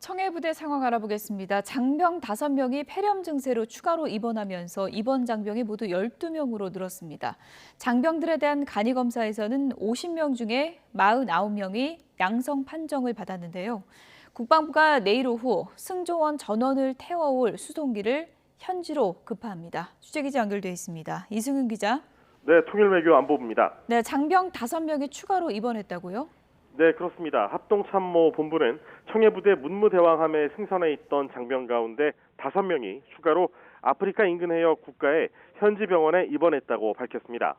청해부대 상황 알아보겠습니다. 장병 5명이 폐렴 증세로 추가로 입원하면서 입원 장병이 모두 12명으로 늘었습니다. 장병들에 대한 간이 검사에서는 50명 중에 49명이 양성 판정을 받았는데요. 국방부가 내일 오후 승조원 전원을 태워올 수송기를 현지로 급파합니다. 취재기자 연결돼 있습니다. 이승윤 기자. 네, 통일외교 안보부입니다. 네, 장병 5명이 추가로 입원했다고요? 네, 그렇습니다. 합동참모본부는 청해부대 문무대왕함에 승선해 있던 장병 가운데 5명이 추가로 아프리카 인근 해역 국가의 현지 병원에 입원했다고 밝혔습니다.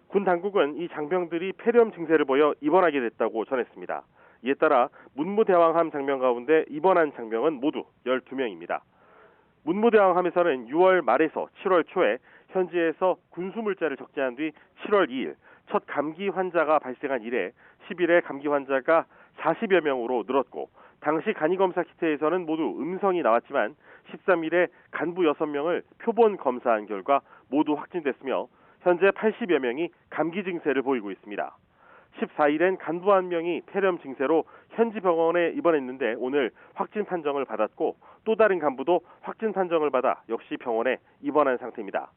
군 당국은 이 장병들이 폐렴 증세를 보여 입원하게 됐다고 전했습니다. 이에 따라 문무대왕함 장병 가운데 입원한 장병은 모두 12명입니다. 문무대왕함에서는 6월 말에서 7월 초에 현지에서 군수물자를 적재한 뒤 7월 2일 첫 감기 환자가 발생한 이래 10일에 감기 환자가 40여 명으로 늘었고 당시 간이검사 키트에서는 모두 음성이 나왔지만 13일에 간부 6명을 표본 검사한 결과 모두 확진됐으며 현재 80여 명이 감기 증세를 보이고 있습니다. 14일엔 간부 1명이 폐렴 증세로 현지 병원에 입원했는데 오늘 확진 판정을 받았고 또 다른 간부도 확진 판정을 받아 역시 병원에 입원한 상태입니다.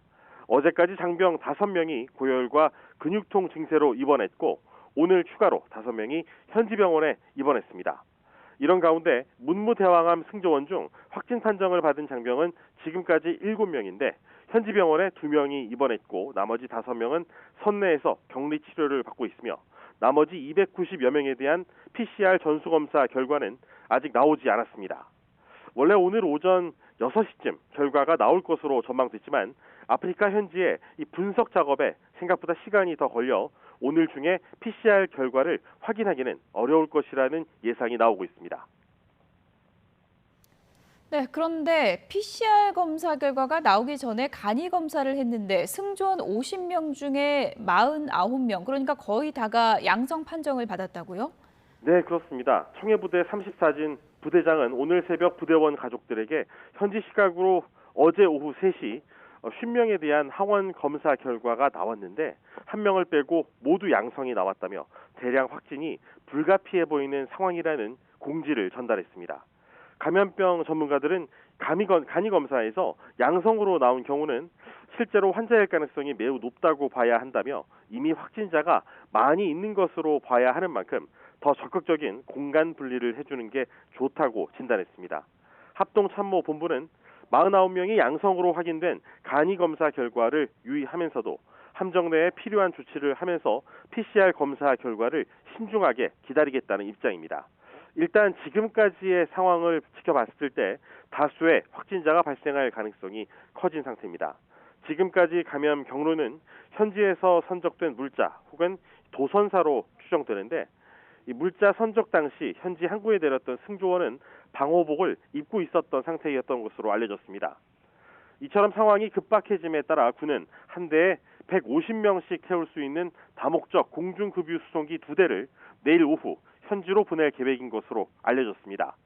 어제까지 장병 5명이 고열과 근육통 증세로 입원했고 오늘 추가로 5명이 현지 병원에 입원했습니다. 이런 가운데 문무대왕함 승조원 중 확진 판정을 받은 장병은 지금까지 7명인데 현지 병원에 2명이 입원했고 나머지 5명은 선내에서 격리 치료를 받고 있으며 나머지 290여 명에 대한 PCR 전수검사 결과는 아직 나오지 않았습니다. 원래 오늘 오전 6시쯤 결과가 나올 것으로 전망됐지만 아프리카 현지의 이 분석 작업에 생각보다 시간이 더 걸려 오늘 중에 PCR 결과를 확인하기는 어려울 것이라는 예상이 나오고 있습니다. 네, 그런데 PCR 검사 결과가 나오기 전에 간이 검사를 했는데 승조원 50명 중에 49명, 그러니까 거의 다가 양성 판정을 받았다고요? 네, 그렇습니다. 청해부대 34진 부대장은 오늘 새벽 부대원 가족들에게 현지 시각으로 어제 오후 3시 50명에 대한 항원 검사 결과가 나왔는데 1명을 빼고 모두 양성이 나왔다며 대량 확진이 불가피해 보이는 상황이라는 공지를 전달했습니다. 감염병 전문가들은 간이 검사에서 양성으로 나온 경우는 실제로 환자일 가능성이 매우 높다고 봐야 한다며 이미 확진자가 많이 있는 것으로 봐야 하는 만큼 더 적극적인 공간 분리를 해주는 게 좋다고 진단했습니다. 합동참모본부는 49명이 양성으로 확인된 간이 검사 결과를 유의하면서도 함정 내에 필요한 조치를 하면서 PCR 검사 결과를 신중하게 기다리겠다는 입장입니다. 일단 지금까지의 상황을 지켜봤을 때 다수의 확진자가 발생할 가능성이 커진 상태입니다. 지금까지 감염 경로는 현지에서 선적된 물자 혹은 도선사로 추정되는데 이 물자 선적 당시 현지 항구에 내렸던 승조원은 방호복을 입고 있었던 상태였던 것으로 알려졌습니다. 이처럼 상황이 급박해짐에 따라 군은 한 대에 150명씩 태울 수 있는 다목적 공중급유 수송기 2대를 내일 오후 현지로 보낼 계획인 것으로 알려졌습니다.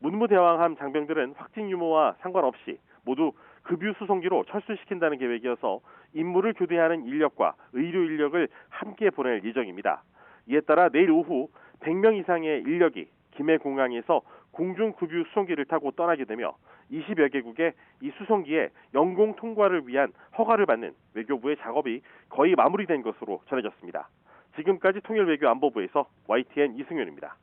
문무대왕함 장병들은 확진 유무와 상관없이 모두 급유 수송기로 철수시킨다는 계획이어서 임무를 교대하는 인력과 의료 인력을 함께 보낼 예정입니다. 이에 따라 내일 오후 100명 이상의 인력이 김해공항에서 공중급유 수송기를 타고 떠나게 되며 20여 개국의 이 수송기의 영공 통과를 위한 허가를 받는 외교부의 작업이 거의 마무리된 것으로 전해졌습니다. 지금까지 통일외교안보부에서 YTN 이승윤입니다.